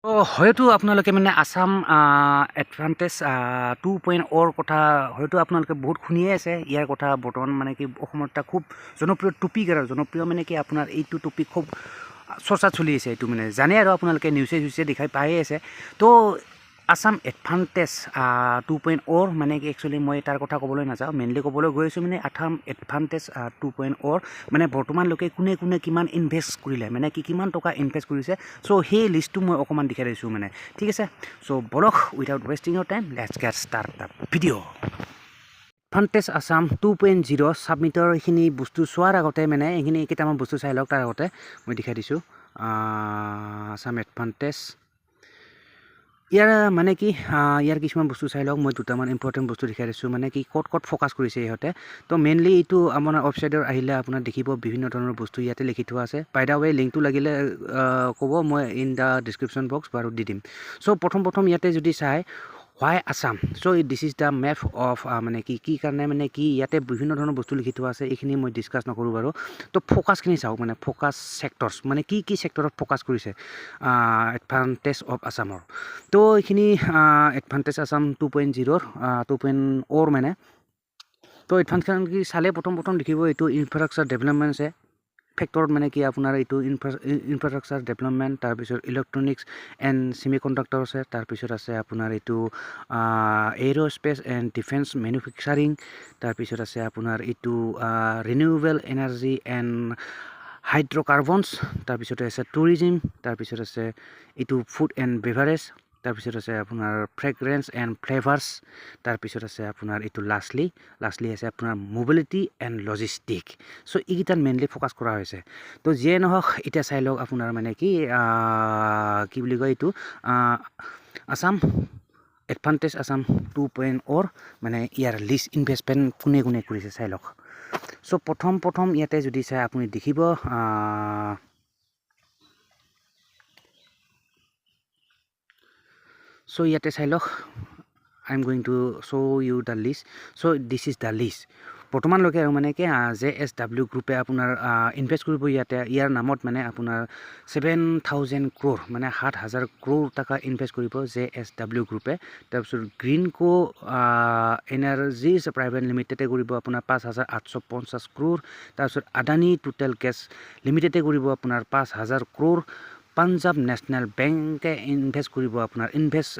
তো হয়তো আপোনালোকে মানে আছাম এডভান্টেজ 2.0 কথা হয়তো আপোনালোকে বহুত শুনিয়ে আছে ইয়াৰ কথা বৰ্তমান মানে কি অসমত এটা খুব জনপ্ৰিয় টপিক আৰু জনপ্ৰিয় মানে কি আপোনাৰ এইটো টপিক খুব চৰ্চা চলি আছে এইটো মানে জানে আৰু আপোনালোকে নিউজে দেখাই পায়ে আছে তো আছাম এডভান্টেজ 2.0 মানে কি একচুৱেলি মই তাৰ কথা ক'বলৈ নাযাওঁ মেইনলি ক'বলৈ গৈ আছোঁ মানে আছাম এডভান্টেজ 2.0 মানে বৰ্তমানলৈকে কোনে কোনে কিমান ইনভেষ্ট কৰিলে মানে কি কিমান টকা ইনভেষ্ট কৰিছে চ' সেই লিষ্টটো মই অকণমান দেখাই দিছোঁ মানে ঠিক আছে চ' বলক without wasting your time let's get start the video' advantage Assam 2.0 ছাবমিটৰ এইখিনি বস্তু চোৱাৰ আগতে মানে এইখিনি কেইটামান বস্তু চাই লওক তাৰ আগতে মই দেখাই দিছোঁ আছাম এডভান্টেজ ইয়াৰ মানে কি ইয়াৰ কিছুমান বস্তু চাই লওক মই দুটামান ইম্পৰ্টেণ্ট বস্তু দেখাই দিছোঁ মানে কি ক'ত ফ'কাছ কৰিছে ইহঁতে তো মেইনলি এইটো আপোনাৰ ৱেবছাইটৰ আহিলে আপোনাৰ দেখিব বিভিন্ন ধৰণৰ বস্তু ইয়াতে লিখি থোৱা আছে বাই দা ৱে লিংকটো লাগিলে ক'ব মই ইন দ্য ডিছক্ৰিপশ্যন বক্স বাৰু দি দিম চ' প্ৰথম ইয়াতে যদি চাই why Assam so' this is the map of মানে কি কাৰণে মানে কি ইয়াতে বিভিন্ন ধৰণৰ বস্তু লিখি থোৱা আছে এইখিনি মই ডিছকাছ নকৰোঁ বাৰু তো ফ'কাছখিনি চাওক মানে ফ'কাছ ছেক্টৰছ মানে কি ছেক্টৰত ফ'কাছ কৰিছে এডভান্টেজ অফ আছামৰ তো এইখিনি এডভান্টেজ আছাম 2.0 2.0 মানে তো এডভান্টেজ কি চালে প্ৰথম দেখিব এইটো ইনফ্ৰাষ্ট্ৰাকচাৰ ডেভেলপমেণ্ট আছে ফেক্টৰত মানে কি আপোনাৰ এইটো ইনফ্ৰাষ্ট্ৰাকচাৰ ডেভেলপমেণ্ট তাৰপিছত ইলেক্ট্ৰনিক্স এণ্ড ছেমি কণ্ডাক্টৰ আছে তাৰপিছত আছে আপোনাৰ এইটো এৰোস্পেচ এণ্ড ডিফেন্স মেনুফেকচাৰিং তাৰপিছত আছে আপোনাৰ এইটো ৰিনিউৱেবল এনাৰ্জি এণ্ড হাইড্ৰ'কাৰ্বনছ তাৰপিছতে আছে টুৰিজিম তাৰপিছত আছে এইটো ফুড এণ্ড বেভাৰেজ তাৰপিছত আছে আপোনাৰ ফ্ৰেগ্ৰেন্স এণ্ড ফ্লেভাৰ্ছ তাৰপিছত আছে আপোনাৰ এইটো লাষ্টলি আছে আপোনাৰ মোবিলিটি এণ্ড লজিষ্টিক চ' এইকেইটাত মেইনলি ফ'কাছ কৰা হৈছে তো যিয়ে নহওক এতিয়া চাই লওক আপোনাৰ মানে কি বুলি কয় এইটো আছাম এডভান্টেজ আছাম 2.0 মানে ইয়াৰ লিষ্ট ইনভেষ্টমেণ্ট কোনে কৰিছে চাই লওক চ' প্ৰথম ইয়াতে যদি চাই আপুনি দেখিব চ' ইয়াতে চাই লওক I am going to show' you the list so' this is the list বৰ্তমানলৈকে আৰু মানে কি JSW গ্ৰুপে আপোনাৰ ইনভেষ্ট কৰিব ইয়াৰ নামত মানে আপোনাৰ 7,000 crore মানে 7,000 crore টকা ইনভেষ্ট কৰিব JSW গ্ৰুপে তাৰপিছত গ্ৰীণকো এনাৰ্জিজ প্ৰাইভেট লিমিটেডে কৰিব আপোনাৰ 5,850 crore তাৰপিছত আদানী টোটেল গেছ লিমিটেডে কৰিব আপোনাৰ 5,000 crore পাঞ্জাৱ নেশ্যনেল বেংকে ইনভেষ্ট কৰিব আপোনাৰ ইনভেষ্ট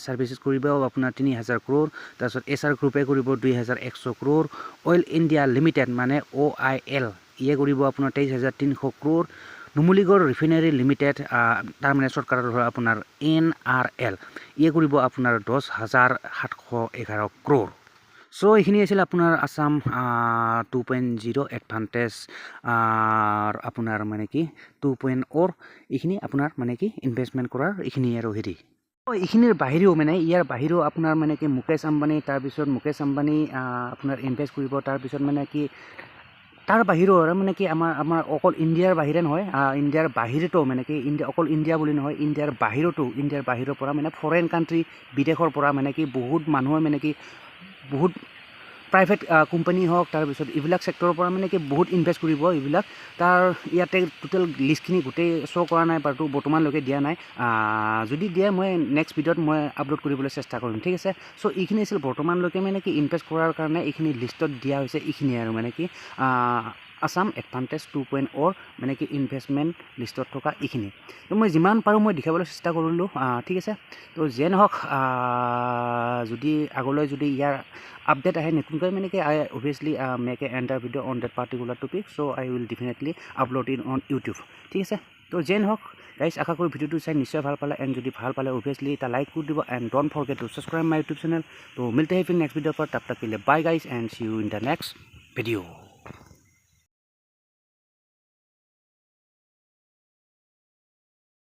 ছাৰ্ভিচেছ কৰিব আপোনাৰ 3,000 crore তাৰপিছত SR গ্ৰুপে কৰিব 2,100 crore অইল ইণ্ডিয়া লিমিটেড মানে OIL ইয়ে কৰিব আপোনাৰ 23,300 crore নুমলীগড় ৰিফাইনাৰী লিমিটেড তাৰ মানে চৰকাৰৰ আপোনাৰ NRL ইয়ে কৰিব আপোনাৰ 10,711 crore চ' এইখিনি আছিল আপোনাৰ আছাম 2.0 এডভান্টেজ আপোনাৰ মানে কি 2.0 এইখিনি আপোনাৰ মানে কি ইনভেষ্টমেণ্ট কৰাৰ এইখিনি আৰু হেৰি এইখিনিৰ বাহিৰেও মানে ইয়াৰ বাহিৰেও আপোনাৰ মানে কি মুকেশ আম্বানী তাৰপিছত মুকেশ আম্বানী আপোনাৰ ইনভেষ্ট কৰিব তাৰপিছত মানে কি তাৰ বাহিৰেও আৰু মানে কি আমাৰ অকল ইণ্ডিয়াৰ বাহিৰে নহয় ইণ্ডিয়াৰ বাহিৰতো মানে কি অকল ইণ্ডিয়া বুলি নহয় ইণ্ডিয়াৰ বাহিৰৰ পৰা মানে ফৰেইন কাণ্ট্ৰি বিদেশৰ পৰা মানে কি বহুত মানুহৰ মানে কি বহুত প্ৰাইভেট কোম্পানী হওক তাৰপিছত এইবিলাক ছেক্টৰৰ পৰা মানে কি বহুত ইনভেষ্ট কৰিব এইবিলাক তাৰ ইয়াতে টোটেল লিষ্টখিনি গোটেই শ্ব' কৰা নাই বাৰু বৰ্তমানলৈকে দিয়া নাই যদি দিয়ে মই নেক্সট ভিডিঅ'ত মই আপলোড কৰিবলৈ চেষ্টা কৰিম ঠিক আছে চ' এইখিনি আছিল বৰ্তমানলৈকে মানে কি ইনভেষ্ট কৰাৰ কাৰণে এইখিনি লিষ্টত দিয়া হৈছে এইখিনি আৰু মানে কি আছাম এডভান্টেজ 2.0 মানে কি ইনভেষ্টমেণ্ট লিষ্টত থকা এইখিনি তো মই যিমান পাৰোঁ মই দেখাবলৈ চেষ্টা কৰিলোঁ ঠিক আছে তো যিয়ে নহওক যদি আগলৈ যদি ইয়াৰ আপডেট আহে নতুনকৈ মানে কি I obviously make a entire video' on that particular topic so' I will definitely upload in on YouTube ঠিক আছে তো যিয়ে নহওক গাইজ আশা কৰোঁ ভিডিঅ'টো চাই নিশ্চয় ভাল পালে এণ্ড যদি ভাল পালে অভিয়াছলি এটা লাইক কৰি দিব and don't forget two subscribe my YouTube channel তো মিলতে হে ফিৰ নেক্সট ভিডিঅ' पर तब तक के लिए bye guys and see you in the next video